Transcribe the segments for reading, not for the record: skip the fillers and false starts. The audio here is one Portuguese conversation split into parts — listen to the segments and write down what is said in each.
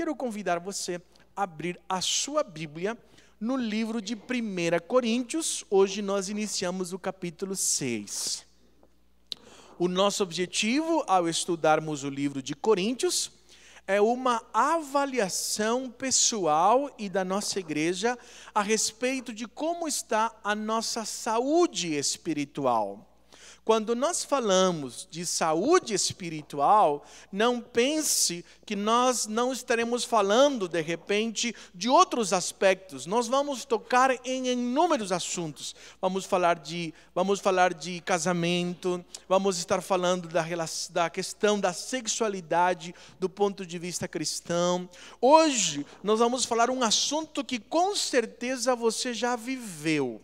quero convidar você a abrir a sua Bíblia no livro de 1 Coríntios. Hoje nós iniciamos o capítulo 6. O nosso objetivo ao estudarmos o livro de Coríntios é uma avaliação pessoal e da nossa igreja a respeito de como está a nossa saúde espiritual. Quando nós falamos de saúde espiritual, não pense que nós não estaremos falando, de repente, de outros aspectos. Nós vamos tocar em inúmeros assuntos. Vamos falar de casamento, vamos estar falando da questão da sexualidade do ponto de vista cristão. Hoje, nós vamos falar um assunto que com certeza você já viveu.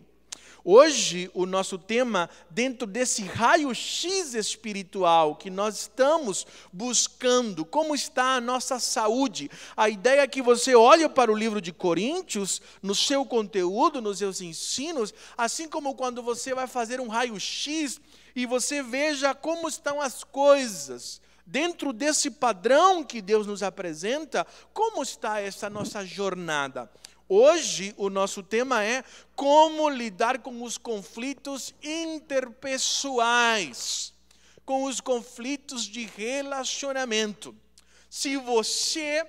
Hoje, o nosso tema, dentro desse raio-x espiritual que nós estamos buscando, como está a nossa saúde. A ideia é que você olhe para o livro de Coríntios, no seu conteúdo, nos seus ensinos, assim como quando você vai fazer um raio-x e você veja como estão as coisas. Dentro desse padrão que Deus nos apresenta, como está essa nossa jornada? Hoje, o nosso tema é como lidar com os conflitos interpessoais, com os conflitos de relacionamento. Se você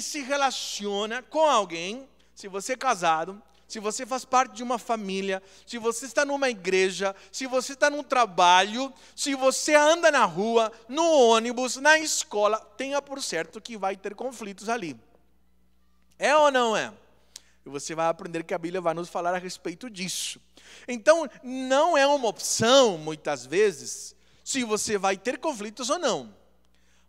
se relaciona com alguém, se você é casado, se você faz parte de uma família, se você está numa igreja, se você está num trabalho, se você anda na rua, no ônibus, na escola, tenha por certo que vai ter conflitos ali. É ou não é? E você vai aprender que a Bíblia vai nos falar a respeito disso. Então, não é uma opção, muitas vezes, se você vai ter conflitos ou não.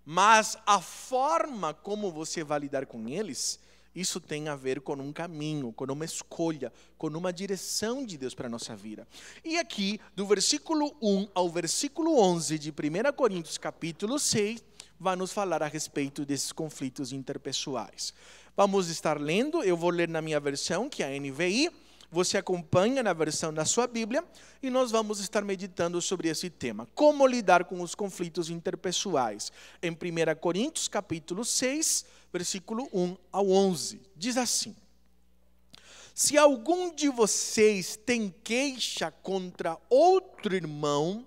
Mas a forma como você vai lidar com eles, isso tem a ver com um caminho, com uma escolha, com uma direção de Deus para a nossa vida. E aqui, do versículo 1 ao versículo 11 de 1 Coríntios, capítulo 6, vai nos falar a respeito desses conflitos interpessoais. Vamos estar lendo, eu vou ler na minha versão, que é a NVI, você acompanha na versão da sua Bíblia, e nós vamos estar meditando sobre esse tema. Como lidar com os conflitos interpessoais? Em 1 Coríntios, capítulo 6, versículo 1 ao 11, diz assim: Se algum de vocês tem queixa contra outro irmão,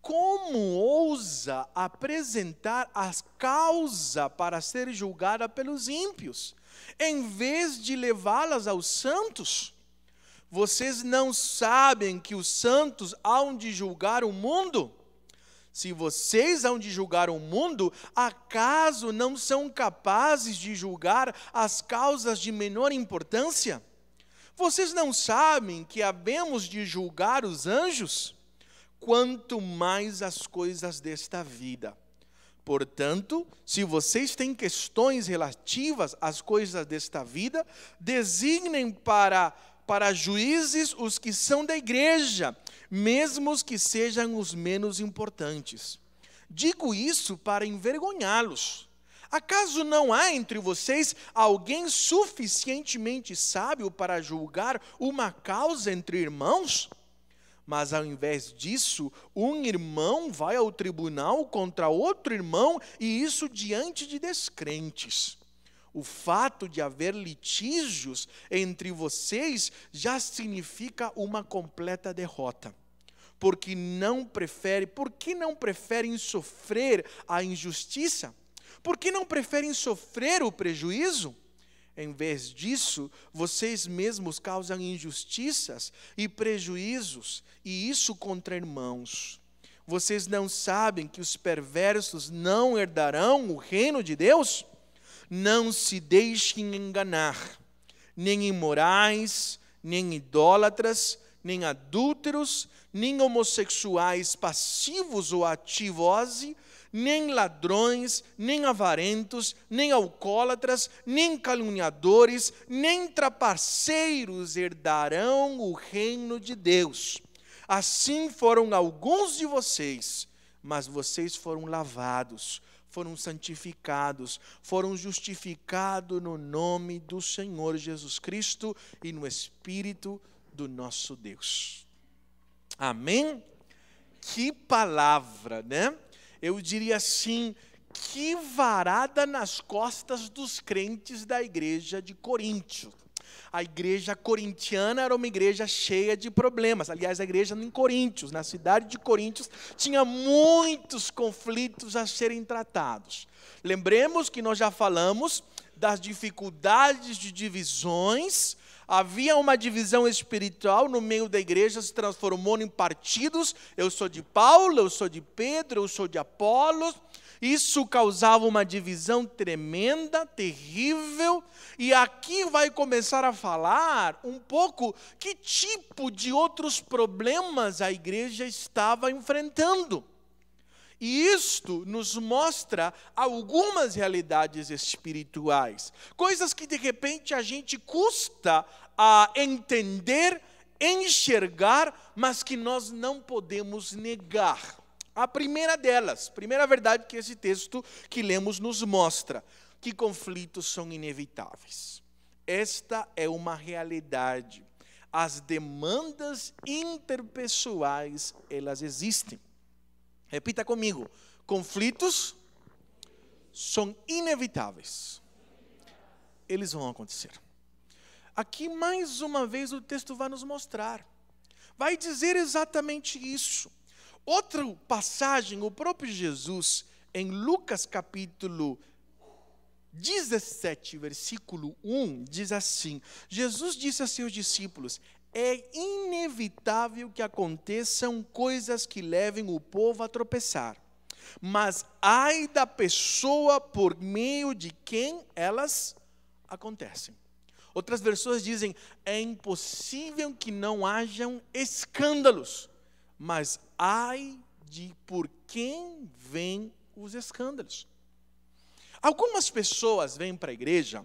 como ousa apresentar a causa para ser julgada pelos ímpios, em vez de levá-las aos santos? Vocês não sabem que os santos hão de julgar o mundo? Se vocês hão de julgar o mundo, acaso não são capazes de julgar as causas de menor importância? Vocês não sabem que havemos de julgar os anjos? Quanto mais as coisas desta vida. Portanto, se vocês têm questões relativas às coisas desta vida, designem para juízes os que são da igreja, mesmo os que sejam os menos importantes. Digo isso para envergonhá-los. Acaso não há entre vocês alguém suficientemente sábio para julgar uma causa entre irmãos? Mas ao invés disso, um irmão vai ao tribunal contra outro irmão, e isso diante de descrentes. O fato de haver litígios entre vocês já significa uma completa derrota. Por que não preferem sofrer a injustiça? Por que não preferem sofrer o prejuízo? Em vez disso, vocês mesmos causam injustiças e prejuízos, e isso contra irmãos. Vocês não sabem que os perversos não herdarão o reino de Deus? Não se deixem enganar. Nem imorais, nem idólatras, nem adúlteros, nem homossexuais passivos ou ativos, nem ladrões, nem avarentos, nem alcoólatras, nem caluniadores, nem trapaceiros herdarão o reino de Deus. Assim foram alguns de vocês, mas vocês foram lavados, foram santificados, foram justificados no nome do Senhor Jesus Cristo e no Espírito do nosso Deus. Amém? Que palavra, né? Eu diria assim, que varada nas costas dos crentes da igreja de Coríntio. A igreja corintiana era uma igreja cheia de problemas. Aliás, a igreja em Coríntios, na cidade de Coríntios, tinha muitos conflitos a serem tratados. Lembremos que nós já falamos das dificuldades de divisões. Havia uma divisão espiritual no meio da igreja, se transformou em partidos. Eu sou de Paulo, eu sou de Pedro, eu sou de Apolos. Isso causava uma divisão tremenda, terrível. E aqui vai começar a falar um pouco que tipo de outros problemas a igreja estava enfrentando. E isto nos mostra algumas realidades espirituais. Coisas que de repente a gente custa a entender, enxergar, mas que nós não podemos negar. A primeira delas, primeira verdade que esse texto que lemos nos mostra, que conflitos são inevitáveis. Esta é uma realidade. As demandas interpessoais, elas existem. Repita comigo, conflitos são inevitáveis. Eles vão acontecer. Aqui mais uma vez o texto vai nos mostrar. Vai dizer exatamente isso. Outra passagem, o próprio Jesus, em Lucas capítulo 17, versículo 1, diz assim: Jesus disse a seus discípulos: é inevitável que aconteçam coisas que levem o povo a tropeçar, mas ai da pessoa por meio de quem elas acontecem. Outras versões dizem: é impossível que não hajam escândalos, mas ai de por quem vêm os escândalos. Algumas pessoas vêm para a igreja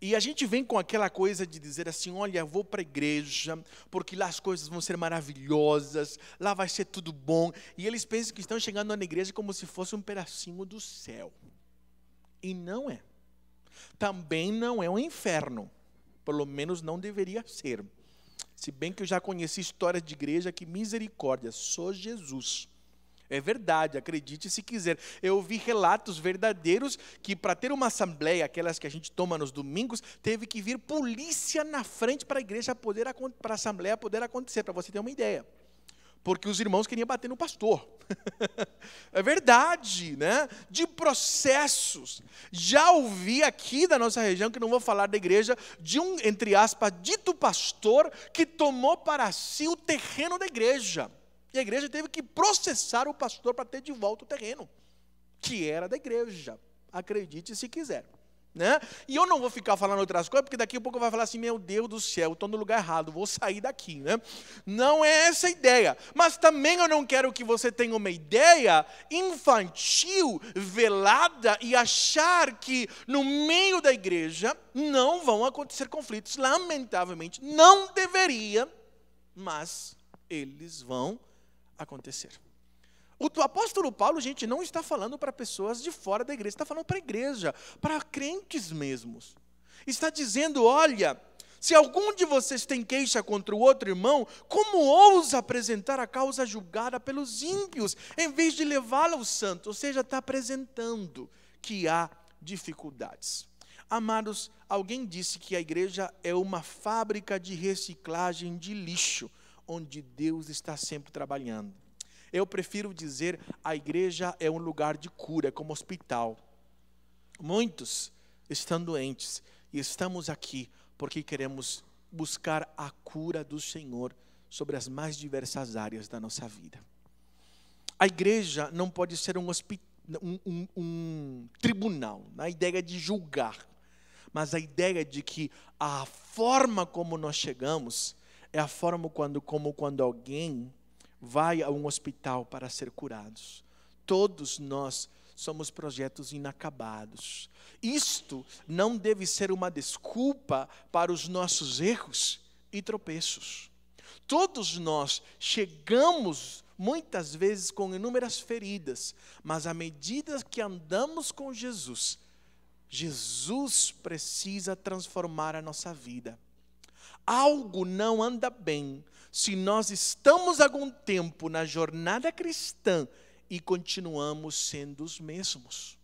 e a gente vem com aquela coisa de dizer assim: olha, eu vou para a igreja porque lá as coisas vão ser maravilhosas, lá vai ser tudo bom. E eles pensam que estão chegando na igreja como se fosse um pedacinho do céu. E não é. Também não é um inferno. Pelo menos não deveria ser. Se bem que eu já conheci histórias de igreja que misericórdia, só Jesus. É verdade, acredite se quiser. Eu ouvi relatos verdadeiros que para ter uma assembleia, aquelas que a gente toma nos domingos, teve que vir polícia na frente para a igreja para a assembleia poder acontecer, para você ter uma ideia. Porque os irmãos queriam bater no pastor. É verdade, né? De processos. Já ouvi aqui da nossa região, que não vou falar da igreja, de um, entre aspas, dito pastor que tomou para si o terreno da igreja. E a igreja teve que processar o pastor para ter de volta o terreno, que era da igreja. Acredite se quiser. Né? E eu não vou ficar falando outras coisas, porque daqui a pouco vai falar assim: meu Deus do céu, estou no lugar errado, vou sair daqui. Né? Não é essa a ideia. Mas também eu não quero que você tenha uma ideia infantil, velada, e achar que no meio da igreja não vão acontecer conflitos. Lamentavelmente, não deveria, mas eles vão acontecer. O apóstolo Paulo, gente, não está falando para pessoas de fora da igreja, está falando para a igreja, para crentes mesmos. Está dizendo: olha, se algum de vocês tem queixa contra o outro irmão, como ousa apresentar a causa julgada pelos ímpios, em vez de levá-la aos santos? Ou seja, está apresentando que há dificuldades. Amados, alguém disse que a igreja é uma fábrica de reciclagem de lixo, onde Deus está sempre trabalhando. Eu prefiro dizer, a igreja é um lugar de cura, é como hospital. Muitos estão doentes e estamos aqui porque queremos buscar a cura do Senhor sobre as mais diversas áreas da nossa vida. A igreja não pode ser um tribunal, a ideia de julgar, mas a ideia de que a forma como nós chegamos é a forma como quando alguém vai a um hospital para ser curados. Todos nós somos projetos inacabados. Isto não deve ser uma desculpa para os nossos erros e tropeços. Todos nós chegamos muitas vezes com inúmeras feridas, mas à medida que andamos com Jesus, Jesus precisa transformar a nossa vida. Algo não anda bem se nós estamos há algum tempo na jornada cristã e continuamos sendo os mesmos.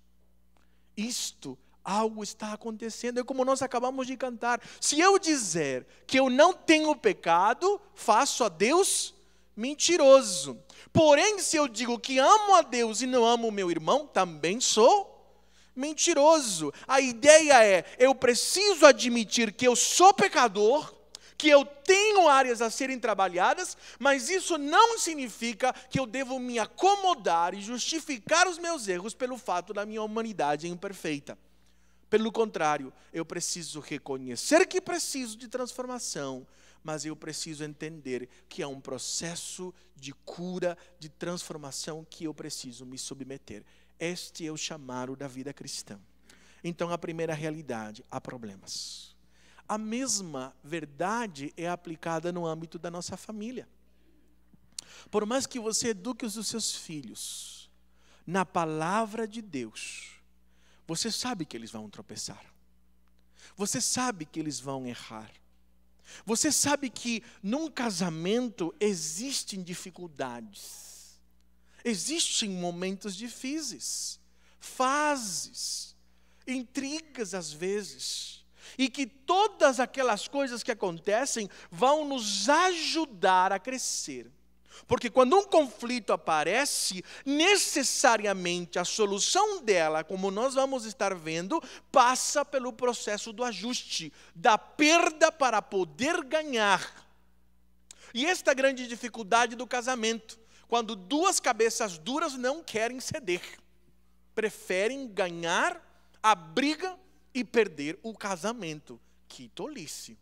Algo está acontecendo, é como nós acabamos de cantar. Se eu dizer que eu não tenho pecado, faço a Deus mentiroso. Porém, se eu digo que amo a Deus e não amo o meu irmão, também sou mentiroso. A ideia é, eu preciso admitir que eu sou pecador, que eu tenho áreas a serem trabalhadas, mas isso não significa que eu devo me acomodar e justificar os meus erros pelo fato da minha humanidade imperfeita. Pelo contrário, eu preciso reconhecer que preciso de transformação, mas eu preciso entender que é um processo de cura, de transformação que eu preciso me submeter. Este é o chamado da vida cristã. Então, a primeira realidade, há problemas. A mesma verdade é aplicada no âmbito da nossa família. Por mais que você eduque os seus filhos na palavra de Deus, você sabe que eles vão tropeçar. Você sabe que eles vão errar. Você sabe que num casamento existem dificuldades. Existem momentos difíceis, fases, intrigas às vezes. E que todas aquelas coisas que acontecem vão nos ajudar a crescer. Porque quando um conflito aparece, necessariamente a solução dela, como nós vamos estar vendo, passa pelo processo do ajuste, da perda para poder ganhar. E esta é a grande dificuldade do casamento, quando duas cabeças duras não querem ceder, preferem ganhar a briga e perder o casamento. Que tolice.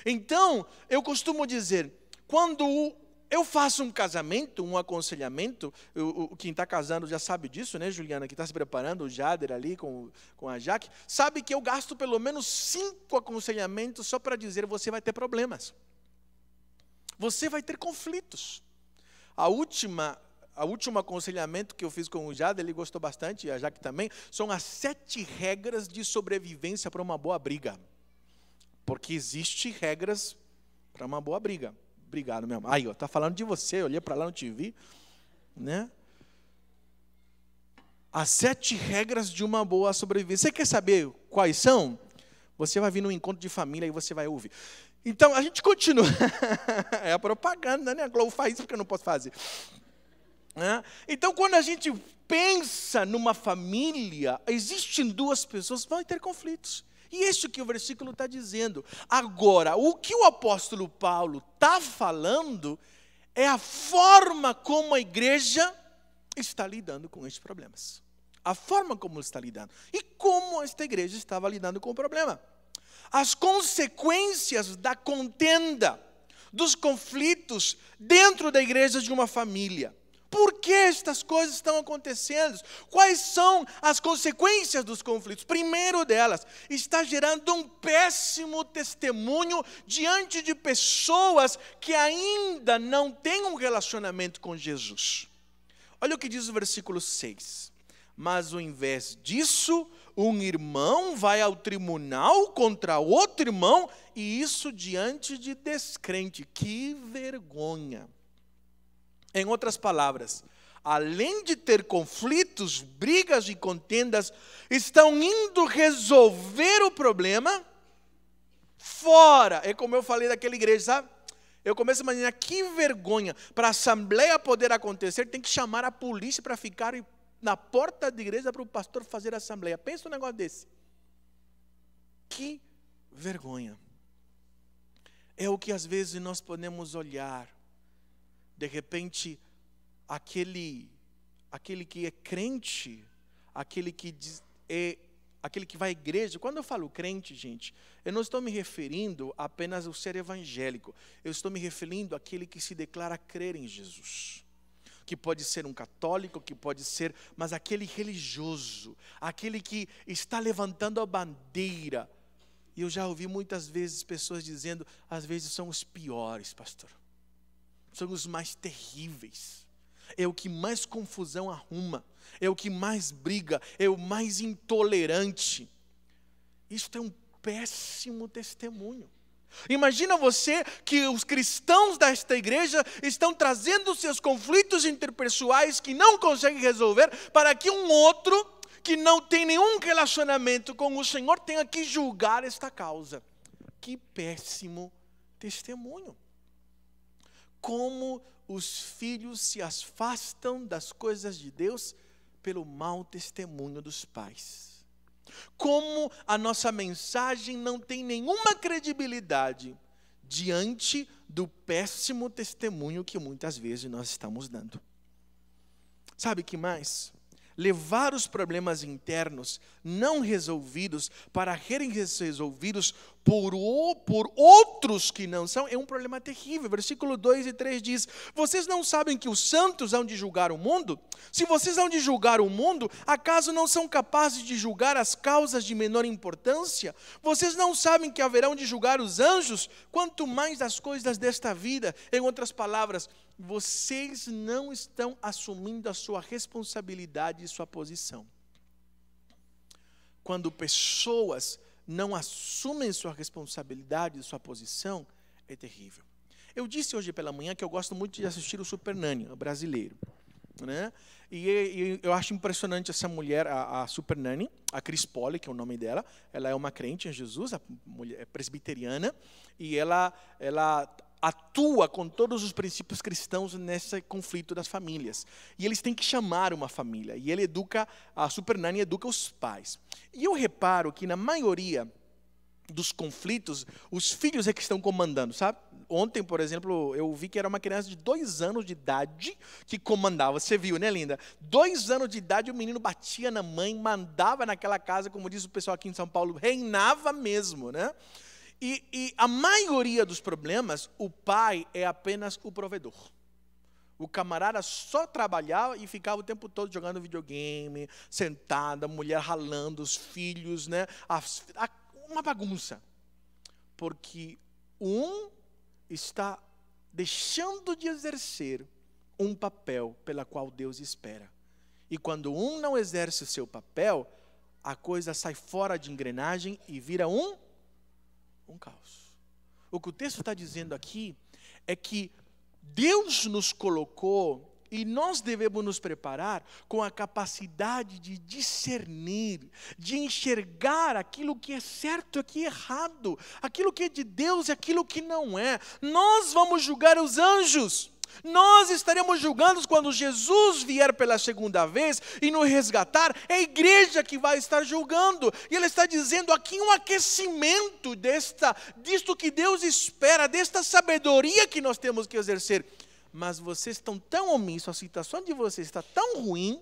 Então, eu costumo dizer, quando eu faço um casamento, um aconselhamento, quem está casando já sabe disso, né, Juliana, que está se preparando, o Jader ali com a Jaque, sabe que eu gasto pelo menos 5 aconselhamentos só para dizer, você vai ter problemas. Você vai ter conflitos. A último aconselhamento que eu fiz com o Jader, ele gostou bastante, e a Jaque também, são as 7 regras de sobrevivência para uma boa briga. Porque existem regras para uma boa briga. Obrigado, meu amor. Aí, ó, tá falando de você, eu olhei para lá, não te vi, né? As 7 regras de uma boa sobrevivência. Você quer saber quais são? Você vai vir num encontro de família e você vai ouvir. Então, a gente continua. É a propaganda, né? A Globo faz isso porque eu não posso fazer. Então, quando a gente pensa numa família, existem 2 pessoas que vão ter conflitos. E isso que o versículo está dizendo. Agora, o que o apóstolo Paulo está falando é a forma como a igreja está lidando com estes problemas. A forma como está lidando. E como esta igreja estava lidando com o problema. As consequências da contenda, dos conflitos dentro da igreja de uma família. Por que estas coisas estão acontecendo? Quais são as consequências dos conflitos? Primeiro delas, está gerando um péssimo testemunho diante de pessoas que ainda não têm um relacionamento com Jesus. Olha o que diz o versículo 6. Mas ao invés disso, um irmão vai ao tribunal contra outro irmão, e isso diante de descrente. Que vergonha! Em outras palavras, além de ter conflitos, brigas e contendas, estão indo resolver o problema fora. É como eu falei daquela igreja, sabe? Eu começo a imaginar que vergonha. Para a assembleia poder acontecer, tem que chamar a polícia para ficar na porta da igreja para o pastor fazer a assembleia. Pensa um negócio desse. Que vergonha. É o que às vezes nós podemos olhar. De repente, aquele que é crente, aquele que vai à igreja. Quando eu falo crente, gente, eu não estou me referindo apenas ao ser evangélico. Eu estou me referindo àquele que se declara crer em Jesus. Que pode ser um católico, que pode ser, mas aquele religioso, aquele que está levantando a bandeira. E eu já ouvi muitas vezes pessoas dizendo, às vezes são os piores, pastor. São os mais terríveis. É o que mais confusão arruma. É o que mais briga. É o mais intolerante. Isto é um péssimo testemunho. Imagina você que os cristãos desta igreja estão trazendo seus conflitos interpessoais que não conseguem resolver para que um outro que não tem nenhum relacionamento com o Senhor tenha que julgar esta causa. Que péssimo testemunho. Como os filhos se afastam das coisas de Deus pelo mau testemunho dos pais. Como a nossa mensagem não tem nenhuma credibilidade diante do péssimo testemunho que muitas vezes nós estamos dando. Sabe o que mais? Levar os problemas internos não resolvidos para serem resolvidos por outros que não são, é um problema terrível. Versículo 2 e 3 diz: vocês não sabem que os santos hão de julgar o mundo? Se vocês hão de julgar o mundo, acaso não são capazes de julgar as causas de menor importância? Vocês não sabem que haverão de julgar os anjos? Quanto mais as coisas desta vida. Em outras palavras, vocês não estão assumindo a sua responsabilidade e sua posição. Quando pessoas não assumem sua responsabilidade e sua posição, é terrível. Eu disse hoje pela manhã que eu gosto muito de assistir o Super Nanny, o brasileiro, né? E eu acho impressionante essa mulher, a Super Nanny, a Cris Polle, que é o nome dela. Ela é uma crente em Jesus, a mulher é presbiteriana, e ela atua com todos os princípios cristãos nesse conflito das famílias. E eles têm que chamar uma família. E a Super Nanny educa os pais. E eu reparo que na maioria dos conflitos, os filhos é que estão comandando, sabe? Ontem, por exemplo, eu vi que era uma criança de 2 anos de idade que comandava. Você viu, né, linda? 2 anos de idade, o menino batia na mãe, mandava naquela casa, como diz o pessoal aqui em São Paulo, reinava mesmo, né? E a maioria dos problemas, o pai é apenas o provedor. O camarada só trabalhava e ficava o tempo todo jogando videogame, sentado, a mulher ralando, os filhos, né? Uma bagunça. Porque um está deixando de exercer um papel pela qual Deus espera. E quando um não exerce o seu papel, a coisa sai fora de engrenagem e vira um caos. O que o texto está dizendo aqui é que Deus nos colocou e nós devemos nos preparar com a capacidade de discernir, de enxergar aquilo que é certo e aquilo que é errado, aquilo que é de Deus e aquilo que não é. Nós vamos julgar os anjos. Nós estaremos julgando quando Jesus vier pela segunda vez e nos resgatar. É a igreja que vai estar julgando. E ele está dizendo aqui um aquecimento disto que Deus espera, desta sabedoria que nós temos que exercer. Mas vocês estão tão omissos, a situação de vocês está tão ruim,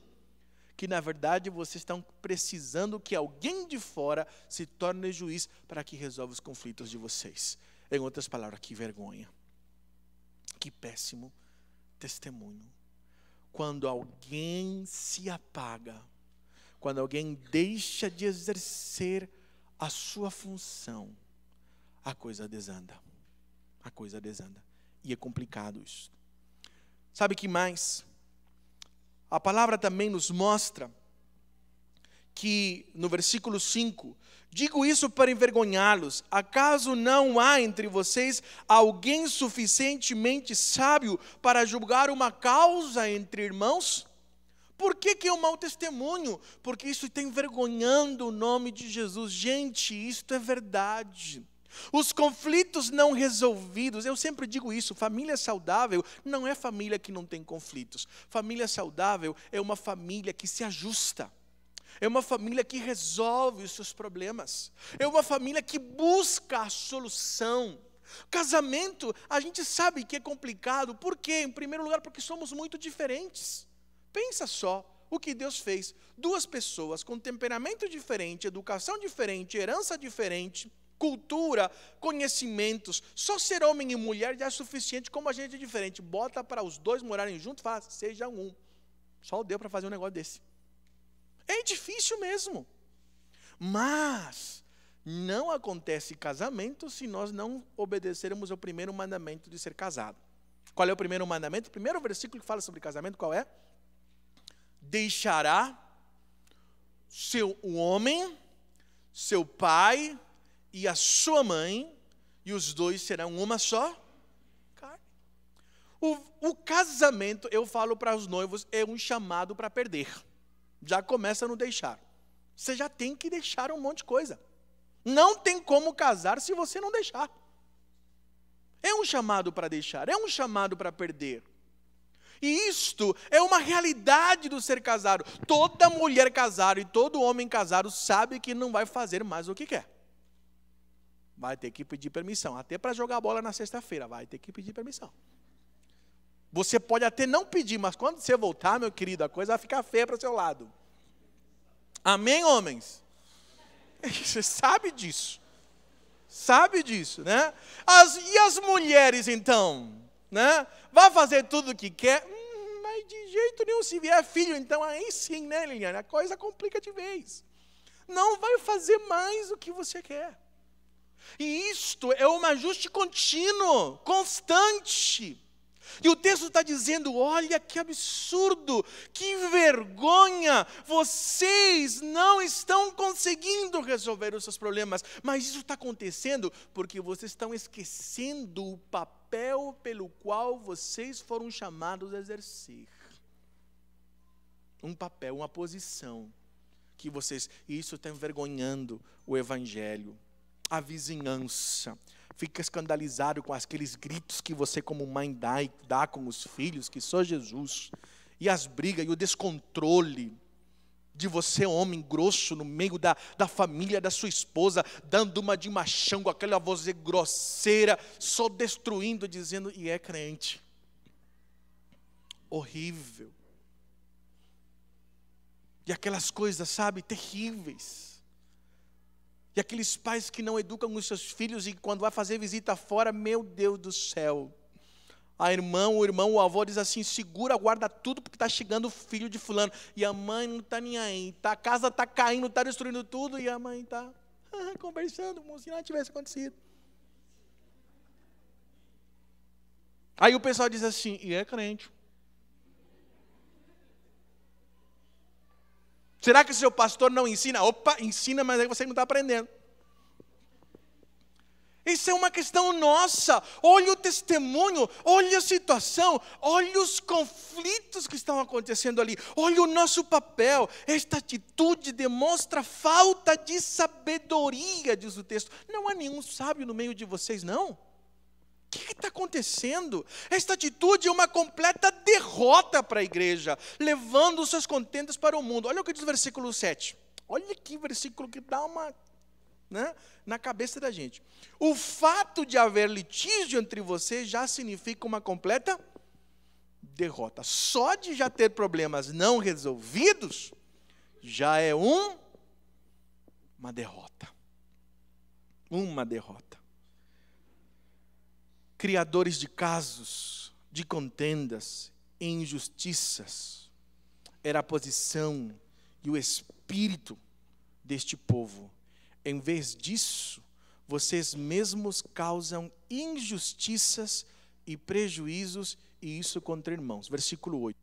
que na verdade vocês estão precisando que alguém de fora se torne juiz para que resolva os conflitos de vocês. Em outras palavras, que vergonha. Que péssimo testemunho. Quando alguém se apaga, quando alguém deixa de exercer a sua função, a coisa desanda. A coisa desanda. E é complicado isso. Sabe o que mais? A palavra também nos mostra que no versículo 5, digo isso para envergonhá-los. Acaso não há entre vocês alguém suficientemente sábio para julgar uma causa entre irmãos? Por que é um mau testemunho? Porque isso está envergonhando o nome de Jesus. Gente, isto é verdade. Os conflitos não resolvidos, eu sempre digo isso, família saudável não é família que não tem conflitos. Família saudável é uma família que se ajusta. É uma família que resolve os seus problemas. É uma família que busca a solução. Casamento, a gente sabe que é complicado. Por quê? Em primeiro lugar, porque somos muito diferentes. Pensa só o que Deus fez. 2 pessoas com temperamento diferente, educação diferente, herança diferente, cultura, conhecimentos. Só ser homem e mulher já é suficiente, como a gente é diferente. Bota para os 2 morarem juntos e fala, sejam um. Só deu para fazer um negócio desse. É difícil mesmo. Mas não acontece casamento se nós não obedecermos ao primeiro mandamento de ser casado. Qual é o primeiro mandamento? O primeiro versículo que fala sobre casamento, qual é? Deixará o homem, seu pai e a sua mãe, e os dois serão uma só carne. O casamento, eu falo para os noivos, é um chamado para perder. Já começa a não deixar. Você já tem que deixar um monte de coisa. Não tem como casar se você não deixar. É um chamado para deixar, é um chamado para perder. E isto é uma realidade do ser casado. Toda mulher casada e todo homem casado sabe que não vai fazer mais o que quer. Vai ter que pedir permissão. Até para jogar bola na sexta-feira, vai ter que pedir permissão. Você pode até não pedir, mas quando você voltar, meu querido, a coisa vai ficar feia para o seu lado. Amém, homens? Você sabe disso. Sabe disso, né? E as mulheres, então? Né? Vai fazer tudo o que quer? Mas de jeito nenhum, se vier filho, então aí sim, né, Liliane? A coisa complica de vez. Não vai fazer mais o que você quer. E isto é um ajuste contínuo, constante. E o texto está dizendo, olha que absurdo, que vergonha, vocês não estão conseguindo resolver os seus problemas, mas isso está acontecendo porque vocês estão esquecendo o papel pelo qual vocês foram chamados a exercer. Um papel, uma posição, que vocês, isso está envergonhando o evangelho, a vizinhança. Fica escandalizado com aqueles gritos que você como mãe dá com os filhos, que só Jesus. E as brigas e o descontrole de você, homem grosso, no meio da família da sua esposa, dando uma de machão com aquela voz grosseira, só destruindo, dizendo, e é crente. Horrível. E aquelas coisas, sabe, terríveis. E aqueles pais que não educam os seus filhos e quando vai fazer visita fora, meu Deus do céu. A irmã, o irmão, o avô diz assim, segura, guarda tudo porque está chegando o filho de fulano. E a mãe não está nem aí. A casa está caindo, está destruindo tudo e a mãe está conversando como se nada tivesse acontecido. Aí o pessoal diz assim, e é crente. Será que seu pastor não ensina? Opa, ensina, mas aí você não está aprendendo. Isso é uma questão nossa. Olha o testemunho, olha a situação, olha os conflitos que estão acontecendo ali. Olha o nosso papel. Esta atitude demonstra falta de sabedoria, diz o texto. Não há nenhum sábio no meio de vocês, não? O que está acontecendo? Esta atitude é uma completa derrota para a igreja, levando os seus contendas para o mundo. Olha o que diz o versículo 7. Olha que versículo que dá uma, né, na cabeça da gente. O fato de haver litígio entre vocês já significa uma completa derrota. Só de já ter problemas não resolvidos, já é uma derrota. Uma derrota. Criadores de casos, de contendas e injustiças, era a posição e o espírito deste povo. Em vez disso, vocês mesmos causam injustiças e prejuízos, e isso contra irmãos. Versículo 8.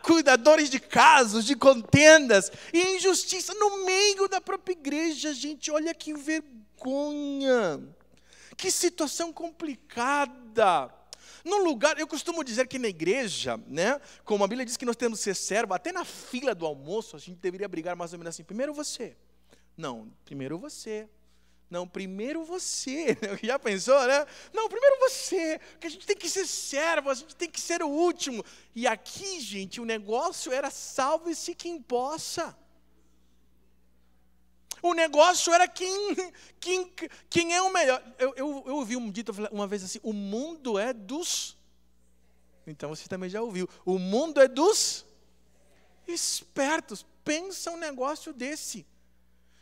Cuidadores de casos, de contendas e injustiça no meio da própria igreja, gente, olha que vergonha. Que situação complicada. No lugar, eu costumo dizer que na igreja, né, como a Bíblia diz que nós temos que ser servo, até na fila do almoço, a gente deveria brigar mais ou menos assim, primeiro você. Não, primeiro você. Não, primeiro você. Já pensou, né? Não, primeiro você. Porque a gente tem que ser servo, a gente tem que ser o último. E aqui, gente, o negócio era salve-se quem possa. O negócio era quem é o melhor. Eu ouvi um dito uma vez assim, o mundo é dos... Então você também já ouviu. O mundo é dos espertos. Pensa um negócio desse.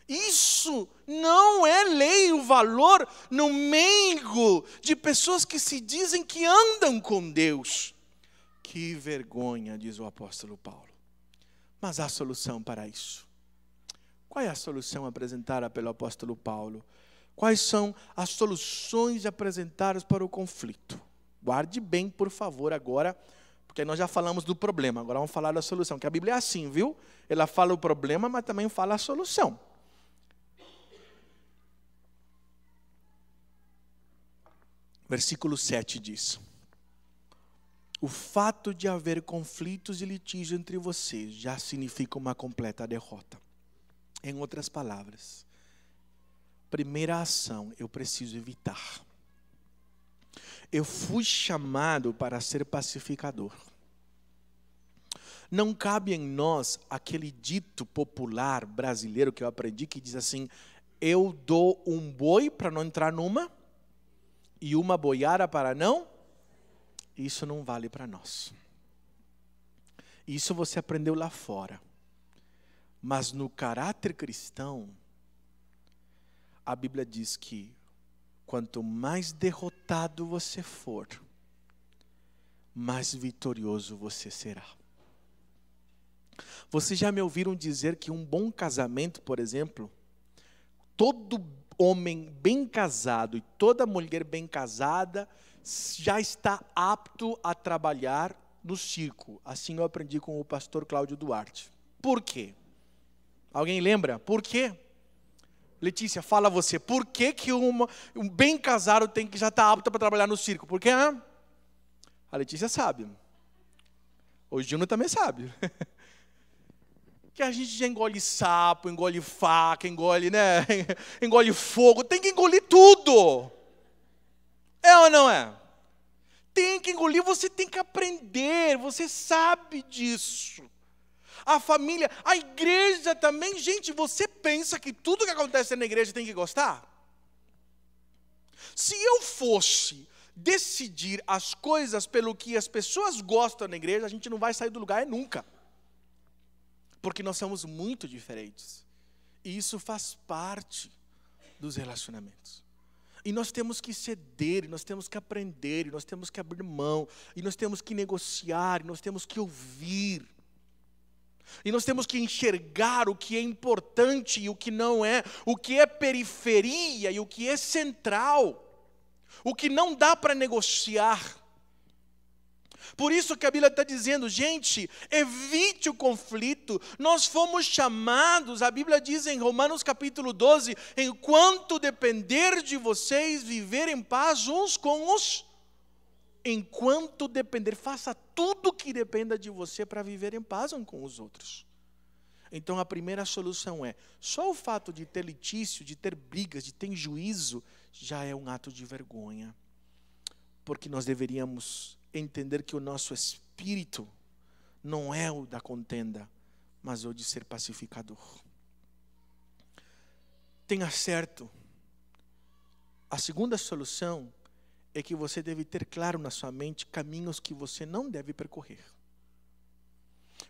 Isso não é lei, o valor no meio de pessoas que se dizem que andam com Deus. Que vergonha, diz o apóstolo Paulo. Mas há solução para isso. Qual é a solução apresentada pelo apóstolo Paulo? Quais são as soluções apresentadas para o conflito? Guarde bem, por favor, agora, porque nós já falamos do problema, agora vamos falar da solução, que a Bíblia é assim, viu? Ela fala o problema, mas também fala a solução. Versículo 7 diz: o fato de haver conflitos e litígios entre vocês já significa uma completa derrota. Em outras palavras, primeira ação, eu preciso evitar. Eu fui chamado para ser pacificador. Não cabe em nós aquele dito popular brasileiro que eu aprendi, que diz assim: eu dou um boi para não entrar numa, e uma boiada para não. Isso não vale para nós. Isso você aprendeu lá fora. Mas no caráter cristão, a Bíblia diz que quanto mais derrotado você for, mais vitorioso você será. Vocês já me ouviram dizer que um bom casamento, por exemplo, todo homem bem casado e toda mulher bem casada já está apto a trabalhar no circo. Assim eu aprendi com o pastor Cláudio Duarte. Por quê? Alguém lembra? Por quê? Letícia, fala você. Por que um bem casado tem que já estar apto para trabalhar no circo? Por quê? A Letícia sabe. O Júnior também sabe. Que a gente já engole sapo, engole faca, engole fogo. Tem que engolir tudo. É ou não é? Tem que engolir, você tem que aprender. Você sabe disso. A família, a igreja também. Gente, você pensa que tudo que acontece na igreja tem que gostar? Se eu fosse decidir as coisas pelo que as pessoas gostam na igreja, a gente não vai sair do lugar nunca. Porque nós somos muito diferentes. E isso faz parte dos relacionamentos. E nós temos que ceder, e nós temos que aprender, e nós temos que abrir mão, e nós temos que negociar, e nós temos que ouvir. E nós temos que enxergar o que é importante e o que não é, o que é periferia e o que é central, o que não dá para negociar. Por isso que a Bíblia está dizendo, gente, evite o conflito. Nós fomos chamados, a Bíblia diz em Romanos capítulo 12, enquanto depender de vocês, viver em paz uns com os. Enquanto depender, faça tudo que dependa de você para viver em paz uns com os outros. Então a primeira solução é, só o fato de ter litígio, de ter brigas, de ter juízo, já é um ato de vergonha. Porque nós deveríamos entender que o nosso espírito não é o da contenda, mas o de ser pacificador. Tenha certo. A segunda solução é que você deve ter claro na sua mente caminhos que você não deve percorrer.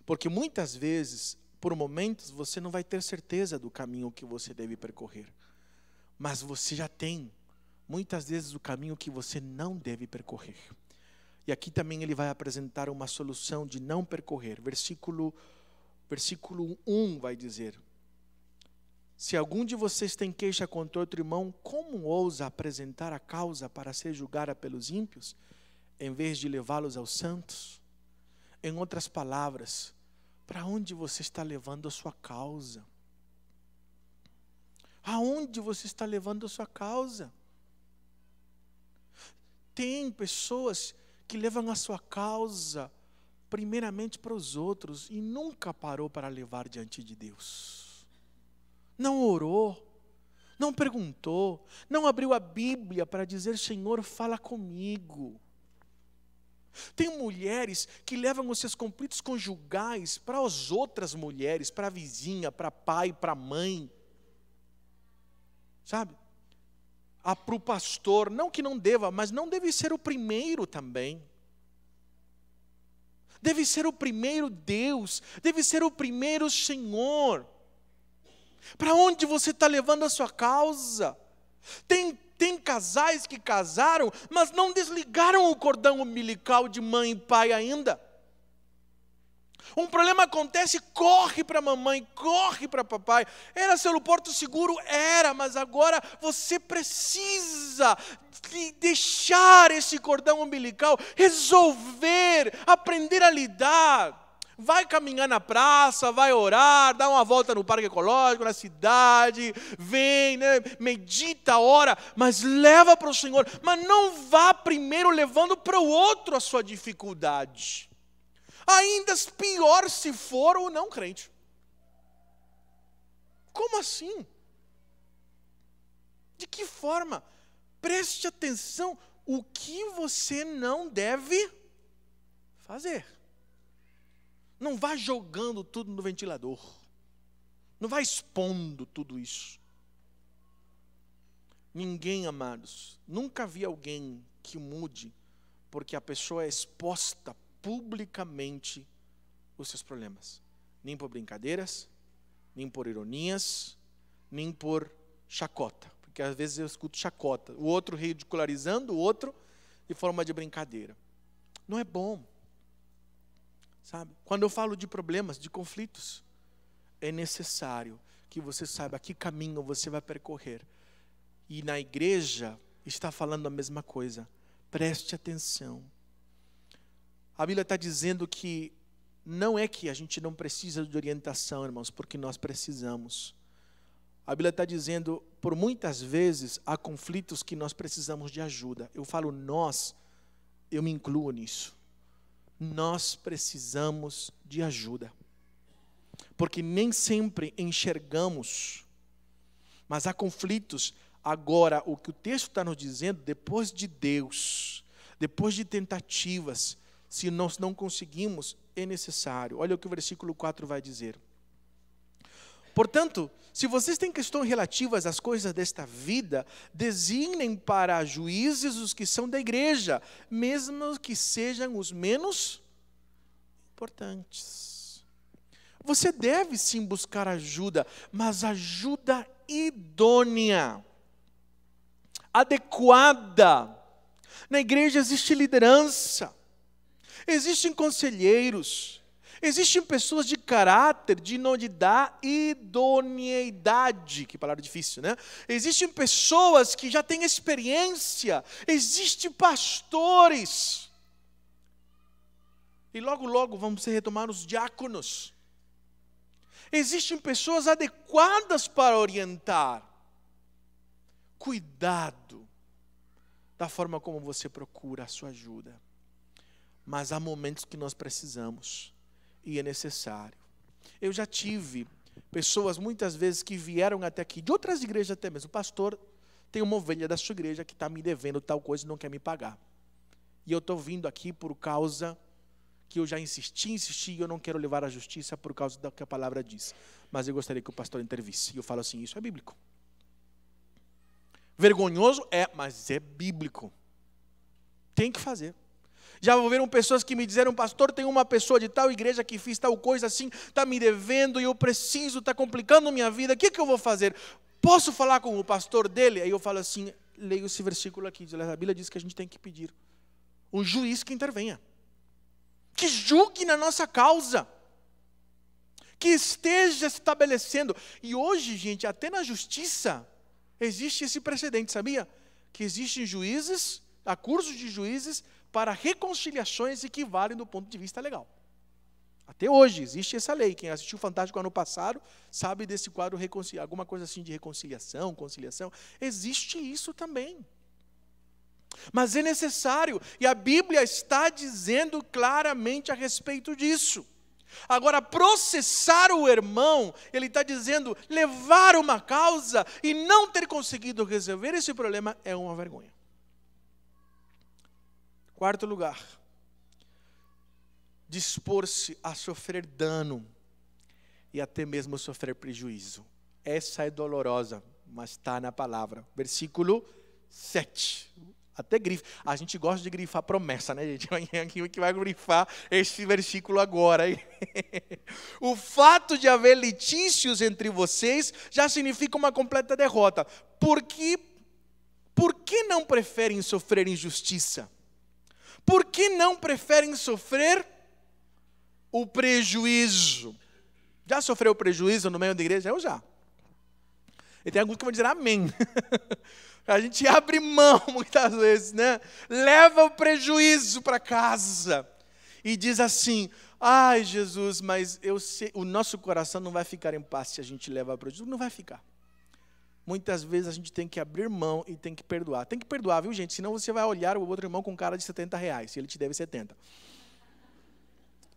Porque muitas vezes, por momentos, você não vai ter certeza do caminho que você deve percorrer. Mas você já tem, muitas vezes, o caminho que você não deve percorrer. E aqui também ele vai apresentar uma solução de não percorrer. Versículo 1 vai dizer: se algum de vocês tem queixa contra outro irmão, como ousa apresentar a causa para ser julgada pelos ímpios, em vez de levá-los aos santos? Em outras palavras, para onde você está levando a sua causa? Aonde você está levando a sua causa? Tem pessoas que levam a sua causa primeiramente para os outros e nunca parou para levar diante de Deus. Não orou, não perguntou, não abriu a Bíblia para dizer: Senhor, fala comigo. Tem mulheres que levam os seus conflitos conjugais para as outras mulheres, para a vizinha, para pai, para mãe. Sabe? Para o pastor, não que não deva, mas não deve ser o primeiro também. Deve ser o primeiro Deus, deve ser o primeiro Senhor. Para onde você está levando a sua causa? Tem casais que casaram, mas não desligaram o cordão umbilical de mãe e pai ainda. Um problema acontece, corre para a mamãe, corre para papai. Era seu porto seguro? Era, mas agora você precisa deixar esse cordão umbilical, resolver, aprender a lidar. Vai caminhar na praça, vai orar, dá uma volta no parque ecológico, na cidade, vem, né, medita, ora, mas leva para o Senhor. Mas não vá primeiro levando para o outro a sua dificuldade. Ainda pior se for o não crente. Como assim? De que forma? Preste atenção, o que você não deve fazer. Não vá jogando tudo no ventilador. Não vá expondo tudo isso. Ninguém, amados, nunca vi alguém que mude porque a pessoa é exposta publicamente os seus problemas. Nem por brincadeiras, nem por ironias, nem por chacota. Porque às vezes eu escuto chacota. O outro ridicularizando o outro de forma de brincadeira. Não é bom. Sabe? Quando eu falo de problemas, de conflitos, é necessário que você saiba que caminho você vai percorrer. E na igreja está falando a mesma coisa. Preste atenção. A Bíblia está dizendo que não é que a gente não precisa de orientação, irmãos, porque nós precisamos. A Bíblia está dizendo, por muitas vezes, há conflitos que nós precisamos de ajuda. Eu falo nós, eu me incluo nisso. Nós precisamos de ajuda. Porque nem sempre enxergamos, mas há conflitos. Agora, o que o texto está nos dizendo, depois de Deus, depois de tentativas, se nós não conseguimos, é necessário. Olha o que o versículo 4 vai dizer. Portanto, se vocês têm questões relativas às coisas desta vida, designem para juízes os que são da igreja, mesmo que sejam os menos importantes. Você deve sim buscar ajuda, mas ajuda idônea, adequada. Na igreja existe liderança, existem conselheiros, existem pessoas de caráter, de idoneidade, que palavra difícil, né? Existem pessoas que já têm experiência, existem pastores. E logo, logo vamos retomar os diáconos. Existem pessoas adequadas para orientar. Cuidado da forma como você procura a sua ajuda. Mas há momentos que nós precisamos. E é necessário. Eu já tive pessoas muitas vezes que vieram até aqui, de outras igrejas até mesmo. O pastor tem uma ovelha da sua igreja que está me devendo tal coisa e não quer me pagar. E eu estou vindo aqui por causa que eu já insisti e eu não quero levar à justiça por causa do que a palavra diz. Mas eu gostaria que o pastor intervisse. E eu falo assim, isso é bíblico. Vergonhoso é, mas é bíblico. Tem que fazer. Já houveram pessoas que me disseram, pastor, tem uma pessoa de tal igreja que fiz tal coisa assim, está me devendo e eu preciso, está complicando a minha vida, o que eu vou fazer? Posso falar com o pastor dele? Aí eu falo assim, leio esse versículo aqui, a Bíblia diz que a gente tem que pedir um juiz que intervenha, que julgue na nossa causa, que esteja estabelecendo. E hoje, gente, até na justiça, existe esse precedente, sabia? Que existem juízes, há cursos de juízes, para reconciliações e que valem do ponto de vista legal. Até hoje existe essa lei. Quem assistiu o Fantástico ano passado sabe desse quadro, alguma coisa assim de reconciliação, conciliação. Existe isso também. Mas é necessário, e a Bíblia está dizendo claramente a respeito disso. Agora, processar o irmão, ele está dizendo, levar uma causa e não ter conseguido resolver esse problema é uma vergonha. Quarto lugar, dispor-se a sofrer dano e até mesmo sofrer prejuízo. Essa é dolorosa, mas está na palavra. Versículo 7. Até grifa. A gente gosta de grifar promessa, né, gente? Aqui que vai grifar esse versículo agora. Hein? O fato de haver litígios entre vocês já significa uma completa derrota. Por que não preferem sofrer injustiça? Por que não preferem sofrer o prejuízo? Já sofreu prejuízo no meio da igreja? Eu já. E tem alguns que vão dizer amém. A gente abre mão muitas vezes, né? Leva o prejuízo para casa. e diz assim: ai, Jesus, mas eu sei, o nosso coração não vai ficar em paz se a gente levar para Jesus. Não vai ficar. Muitas vezes a gente tem que abrir mão e tem que perdoar. Tem que perdoar, viu, gente? Senão você vai olhar o outro irmão com cara de R$70, se ele te deve 70.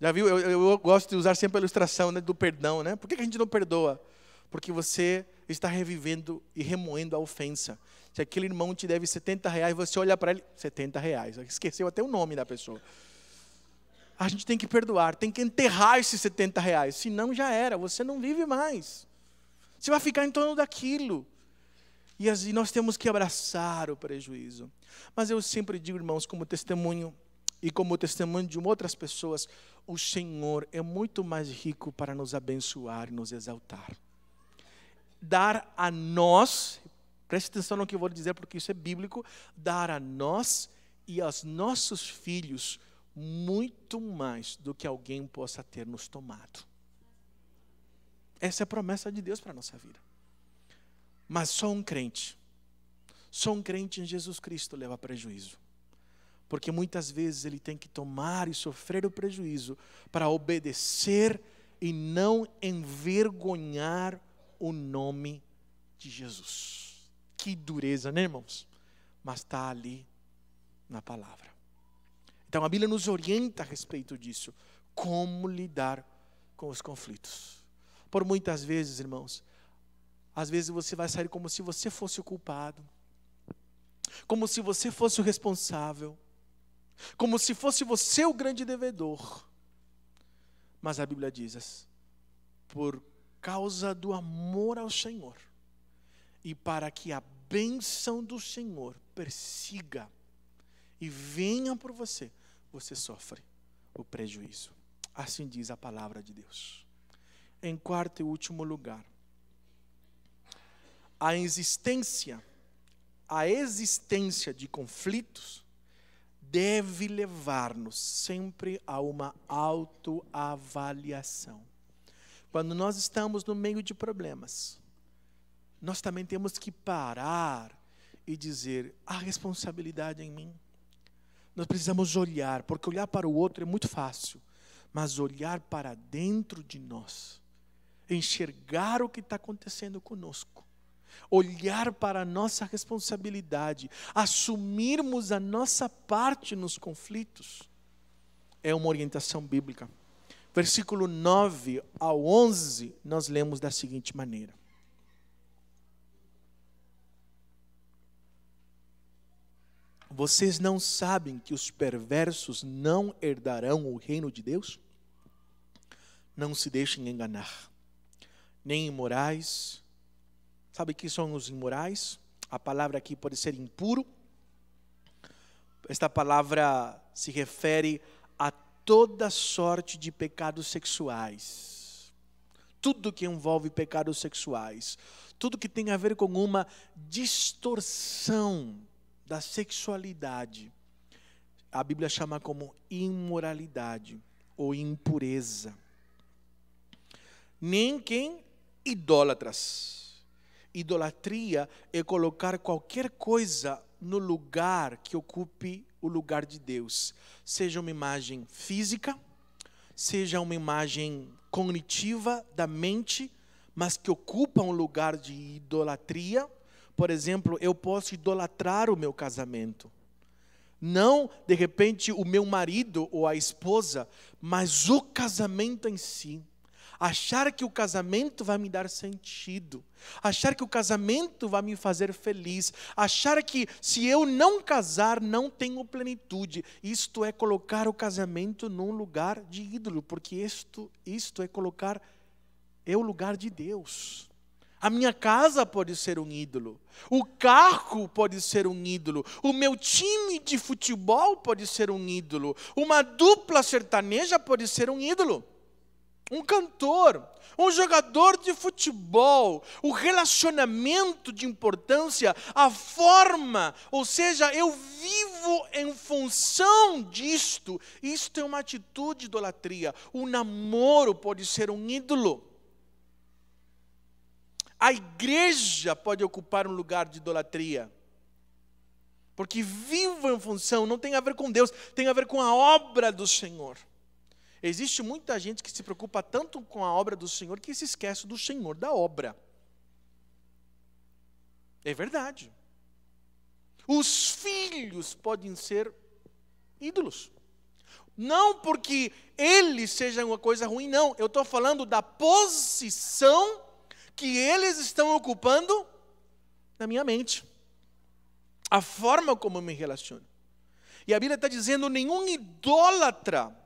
Já viu? Eu gosto de usar sempre a ilustração, né, do perdão, né? Por que a gente não perdoa? Porque você está revivendo e remoendo a ofensa. Se aquele irmão te deve R$70, você olha para ele, R$70. Esqueceu até o nome da pessoa. A gente tem que perdoar, tem que enterrar esses R$70. Senão já era, você não vive mais. Você vai ficar em torno daquilo. E assim, nós temos que abraçar o prejuízo. Mas eu sempre digo, irmãos, como testemunho, e como testemunho de outras pessoas, o Senhor é muito mais rico para nos abençoar e nos exaltar. Dar a nós, preste atenção no que eu vou dizer, porque isso é bíblico, dar a nós e aos nossos filhos muito mais do que alguém possa ter nos tomado. Essa é a promessa de Deus para a nossa vida. Mas só um crente em Jesus Cristo leva prejuízo. Porque muitas vezes ele tem que tomar e sofrer o prejuízo para obedecer e não envergonhar o nome de Jesus. Que dureza, né, irmãos? Mas está ali na palavra. Então a Bíblia nos orienta a respeito disso. Como lidar com os conflitos. Por muitas vezes, irmãos, às vezes você vai sair como se você fosse o culpado, como se você fosse o responsável, como se fosse você o grande devedor. Mas a Bíblia diz, por causa do amor ao Senhor, e para que a bênção do Senhor persiga e venha por você, você sofre o prejuízo. Assim diz a palavra de Deus. Em quarto e último lugar, a existência de conflitos deve levar-nos sempre a uma autoavaliação. Quando nós estamos no meio de problemas, nós também temos que parar e dizer, a responsabilidade é em mim. Nós precisamos olhar, porque olhar para o outro é muito fácil, mas olhar para dentro de nós, enxergar o que está acontecendo conosco, olhar para a nossa responsabilidade, assumirmos a nossa parte nos conflitos, é uma orientação bíblica. Versículo 9 ao 11, nós lemos da seguinte maneira. Vocês não sabem que os perversos não herdarão o reino de Deus? Não se deixem enganar. Nem imorais. Sabe o que são os imorais? A palavra aqui pode ser impuro. Esta palavra se refere a toda sorte de pecados sexuais. Tudo que envolve pecados sexuais. Tudo que tem a ver com uma distorção da sexualidade. A Bíblia chama como imoralidade ou impureza. Nem quem idólatras. Idolatria é colocar qualquer coisa no lugar que ocupe o lugar de Deus. Seja uma imagem física, seja uma imagem cognitiva da mente, mas que ocupa um lugar de idolatria. Por exemplo, eu posso idolatrar o meu casamento. Não, de repente, o meu marido ou a esposa, mas o casamento em si. Achar que o casamento vai me dar sentido. Achar que o casamento vai me fazer feliz. Achar que se eu não casar, não tenho plenitude. Isto é colocar o casamento num lugar de ídolo. Porque isto é colocar, é o lugar de Deus. A minha casa pode ser um ídolo. O carro pode ser um ídolo. O meu time de futebol pode ser um ídolo. Uma dupla sertaneja pode ser um ídolo. Um cantor, um jogador de futebol, o relacionamento de importância, a forma, ou seja, eu vivo em função disto. Isto é uma atitude de idolatria. O namoro pode ser um ídolo. A igreja pode ocupar um lugar de idolatria. Porque vivo em função, não tem a ver com Deus, tem a ver com a obra do Senhor. Existe muita gente que se preocupa tanto com a obra do Senhor que se esquece do Senhor da obra. É verdade. Os filhos podem ser ídolos. Não porque eles sejam uma coisa ruim, não. Eu estou falando da posição que eles estão ocupando na minha mente. A forma como eu me relaciono. E a Bíblia está dizendo, nenhum idólatra,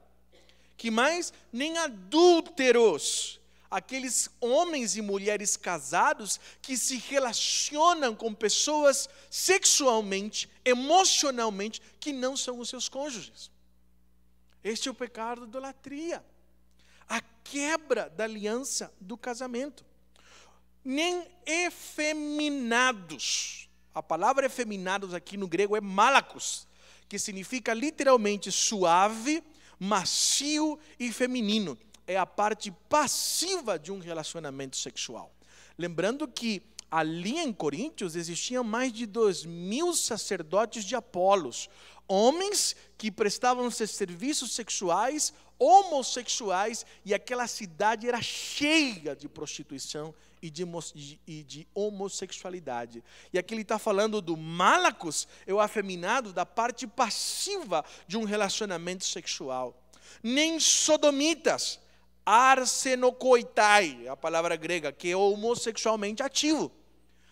que mais nem adúlteros, aqueles homens e mulheres casados que se relacionam com pessoas sexualmente, emocionalmente, que não são os seus cônjuges. Este é o pecado da idolatria, a quebra da aliança do casamento. Nem efeminados, a palavra efeminados aqui no grego é malakos, que significa literalmente suave, macio e feminino. É a parte passiva de um relacionamento sexual. Lembrando que ali em Coríntios existiam mais de 2.000 sacerdotes de Apolos, homens que prestavam seus serviços sexuais, homossexuais, e aquela cidade era cheia de prostituição e de homossexualidade. E aqui ele está falando do malakos, é o afeminado, da parte passiva de um relacionamento sexual. Nem sodomitas, arsenokoitai, a palavra grega, que é homossexualmente ativo.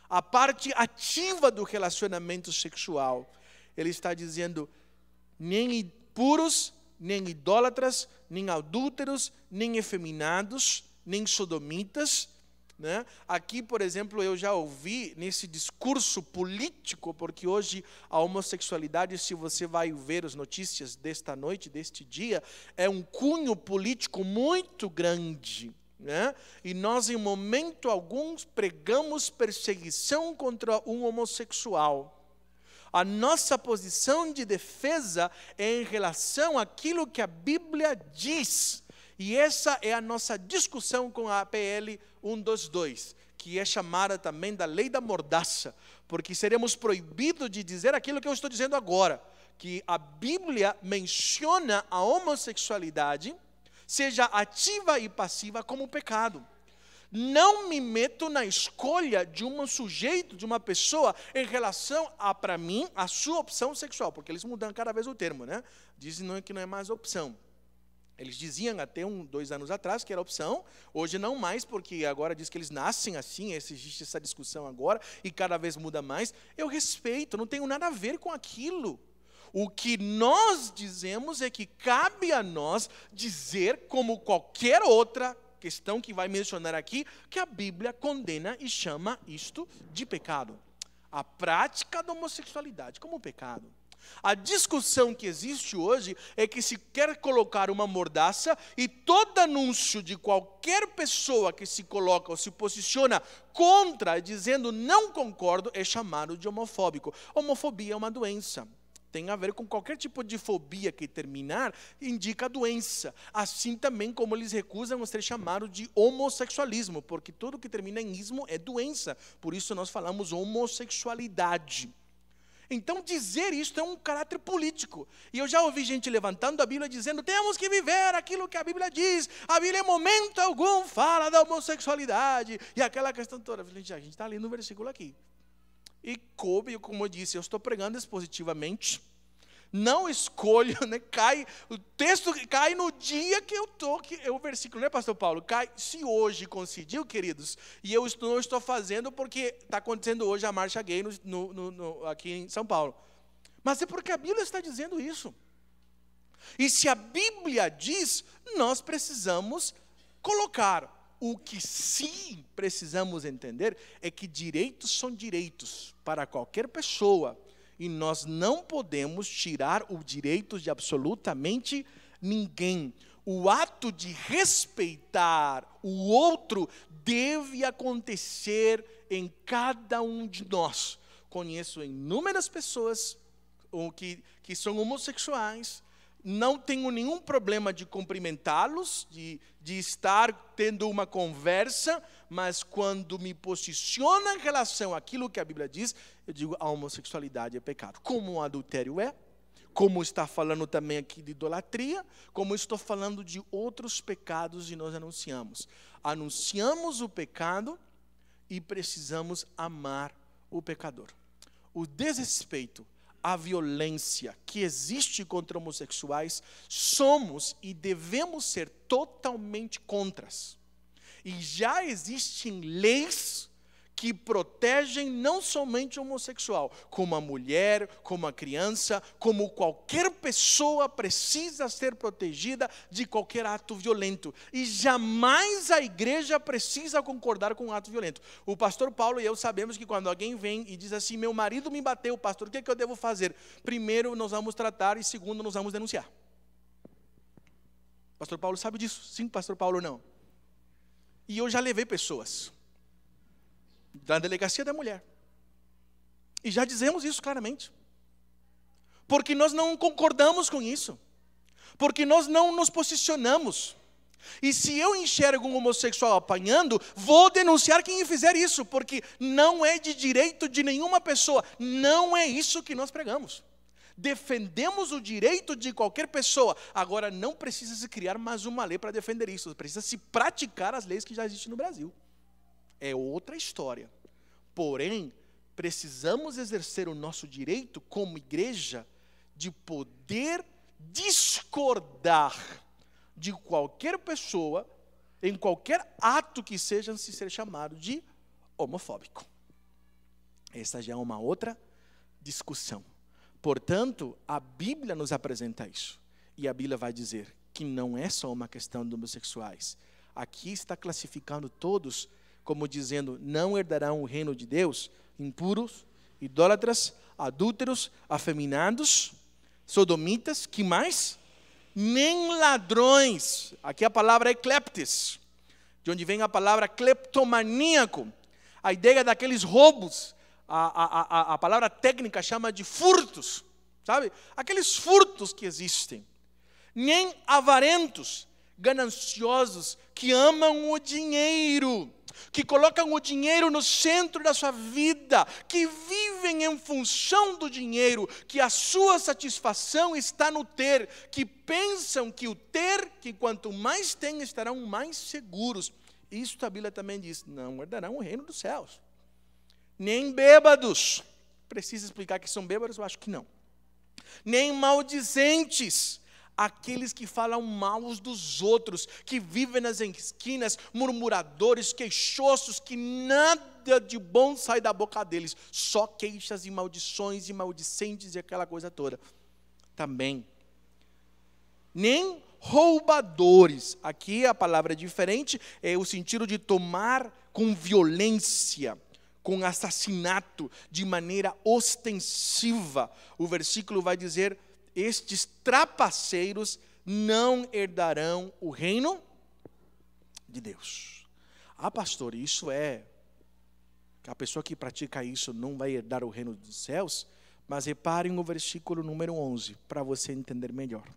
A parte ativa do relacionamento sexual. Ele está dizendo, nem impuros, nem idólatras, nem adúlteros, nem efeminados, nem sodomitas. Né? Aqui, por exemplo, eu já ouvi nesse discurso político, porque hoje a homossexualidade, se você vai ver as notícias desta noite, deste dia, é um cunho político muito grande. Né? E nós, em momento algum, pregamos perseguição contra um homossexual. A nossa posição de defesa é em relação àquilo que a Bíblia diz. E essa é a nossa discussão com a PL 122, que é chamada também da lei da mordaça, porque seremos proibidos de dizer aquilo que eu estou dizendo agora, que a Bíblia menciona a homossexualidade, seja ativa e passiva, como pecado. Não me meto na escolha de um sujeito, de uma pessoa, em relação a, para mim, a sua opção sexual, porque eles mudam cada vez o termo, né? Dizem que não é mais opção. Eles diziam até 2 anos atrás que era opção, hoje não mais, porque agora diz que eles nascem assim, existe essa discussão agora, e cada vez muda mais. Eu respeito, não tenho nada a ver com aquilo. O que nós dizemos é que cabe a nós dizer, como qualquer outra questão que vai mencionar aqui, que a Bíblia condena e chama isto de pecado. A prática da homossexualidade como pecado. A discussão que existe hoje é que se quer colocar uma mordaça e todo anúncio de qualquer pessoa que se coloca ou se posiciona contra, dizendo não concordo, é chamado de homofóbico. Homofobia é uma doença. Tem a ver com qualquer tipo de fobia que terminar, indica doença. Assim também como eles recusam ser chamados de homossexualismo, porque tudo que termina em ismo é doença. Por isso nós falamos homossexualidade. Então dizer isso é um caráter político. E eu já ouvi gente levantando a Bíblia dizendo, temos que viver aquilo que a Bíblia diz. A Bíblia em momento algum fala da homossexualidade. E aquela questão toda. A gente está lendo o versículo aqui. E coube, como eu disse, eu estou pregando expositivamente, não escolho, né, o texto cai no dia que eu estou, o versículo, né, pastor Paulo? Cai, se hoje coincidiu, queridos, e eu não estou fazendo porque está acontecendo hoje a marcha gay aqui em São Paulo, mas é porque a Bíblia está dizendo isso. E se a Bíblia diz, nós precisamos colocar. O que sim precisamos entender é que direitos são direitos para qualquer pessoa e nós não podemos tirar o direito de absolutamente ninguém. O ato de respeitar o outro deve acontecer em cada um de nós. Conheço inúmeras pessoas que são homossexuais. Não tenho nenhum problema de cumprimentá-los, de estar tendo uma conversa, mas quando me posiciono em relação àquilo que a Bíblia diz, eu digo, a homossexualidade é pecado. Como o adultério é, como está falando também aqui de idolatria, como estou falando de outros pecados e nós anunciamos. Anunciamos o pecado e precisamos amar o pecador. O desrespeito, a violência que existe contra homossexuais, somos e devemos ser totalmente contras. E já existem leis que protegem não somente o homossexual, como a mulher, como a criança, como qualquer pessoa precisa ser protegida de qualquer ato violento. E jamais a igreja precisa concordar com um ato violento. O pastor Paulo e eu sabemos que quando alguém vem e diz assim, meu marido me bateu, pastor, o que eu devo fazer? Primeiro, nós vamos tratar e segundo, nós vamos denunciar. Pastor Paulo sabe disso? Sim, pastor Paulo não. E eu já levei pessoas da delegacia da mulher. E já dizemos isso claramente. Porque nós não concordamos com isso. Porque nós não nos posicionamos. E se eu enxergo um homossexual apanhando, vou denunciar quem fizer isso. Porque não é de direito de nenhuma pessoa. Não é isso que nós pregamos. Defendemos o direito de qualquer pessoa. Agora, não precisa se criar mais uma lei para defender isso. Precisa se praticar as leis que já existem no Brasil. É outra história. Porém, precisamos exercer o nosso direito como igreja de poder discordar de qualquer pessoa, em qualquer ato que seja, se ser chamado de homofóbico. Essa já é uma outra discussão. Portanto, a Bíblia nos apresenta isso. E a Bíblia vai dizer que não é só uma questão de homossexuais. Aqui está classificando todos como dizendo, não herdarão o reino de Deus, impuros, idólatras, adúlteros, afeminados, sodomitas, que mais? Nem ladrões. Aqui a palavra é kleptes, de onde vem a palavra cleptomaníaco. A ideia daqueles roubos, a palavra técnica chama de furtos, sabe? Aqueles furtos que existem. Nem avarentos, gananciosos, que amam o dinheiro, que colocam o dinheiro no centro da sua vida, que vivem em função do dinheiro, que a sua satisfação está no ter, que pensam que o ter, que quanto mais têm, estarão mais seguros. Isso a Bíblia também diz, não herdarão o reino dos céus. Nem bêbados, precisa explicar que são bêbados? Eu acho que não. Nem maldizentes, aqueles que falam mal dos outros, que vivem nas esquinas, murmuradores, queixosos, que nada de bom sai da boca deles, só queixas e maldições e maldicentes e aquela coisa toda. Também. Nem roubadores, aqui a palavra é diferente, é o sentido de tomar com violência, com assassinato, de maneira ostensiva. O versículo vai dizer, estes trapaceiros não herdarão o reino de Deus. Ah, pastor, isso é que a pessoa que pratica isso não vai herdar o reino dos céus? Mas reparem no versículo número 11, para você entender melhor.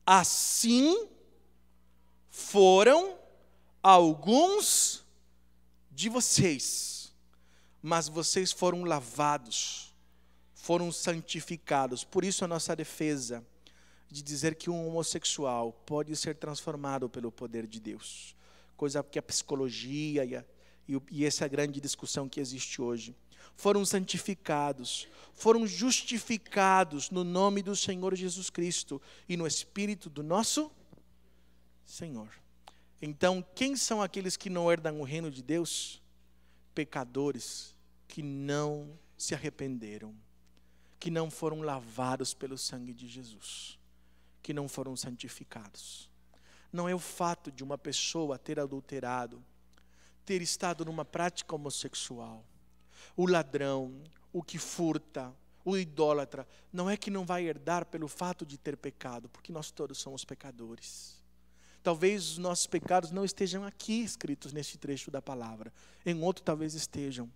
Assim foram alguns de vocês, mas vocês foram lavados, foram santificados. Por isso a nossa defesa de dizer que um homossexual pode ser transformado pelo poder de Deus. Coisa que a psicologia e essa grande discussão que existe hoje. Foram santificados, foram justificados no nome do Senhor Jesus Cristo e no Espírito do nosso Senhor. Então, quem são aqueles que não herdam o reino de Deus? Pecadores que não se arrependeram, que não foram lavados pelo sangue de Jesus, que não foram santificados. Não é o fato de uma pessoa ter adulterado, ter estado numa prática homossexual. O ladrão, o que furta, o idólatra, não é que não vai herdar pelo fato de ter pecado, porque nós todos somos pecadores. Talvez os nossos pecados não estejam aqui escritos neste trecho da palavra, em outro talvez estejam.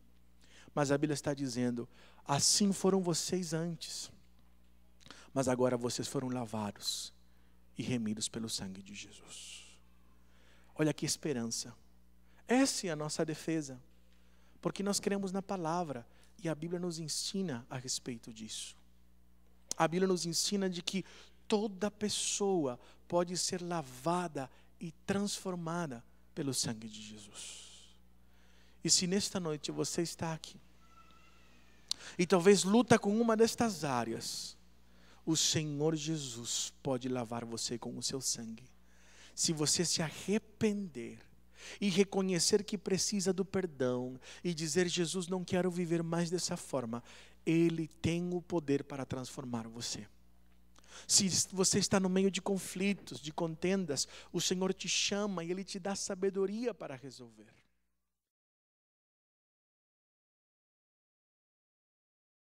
Mas a Bíblia está dizendo, assim foram vocês antes, mas agora vocês foram lavados e remidos pelo sangue de Jesus. Olha que esperança. Essa é a nossa defesa, porque nós cremos na palavra e a Bíblia nos ensina a respeito disso. a Bíblia nos ensina de que toda pessoa pode ser lavada e transformada pelo sangue de Jesus. E se nesta noite você está aqui e talvez luta com uma destas áreas, o Senhor Jesus pode lavar você com o seu sangue. Se você se arrepender e reconhecer que precisa do perdão e dizer: Jesus, não quero viver mais dessa forma, Ele tem o poder para transformar você. Se você está no meio de conflitos, de contendas, o Senhor te chama e Ele te dá sabedoria para resolver.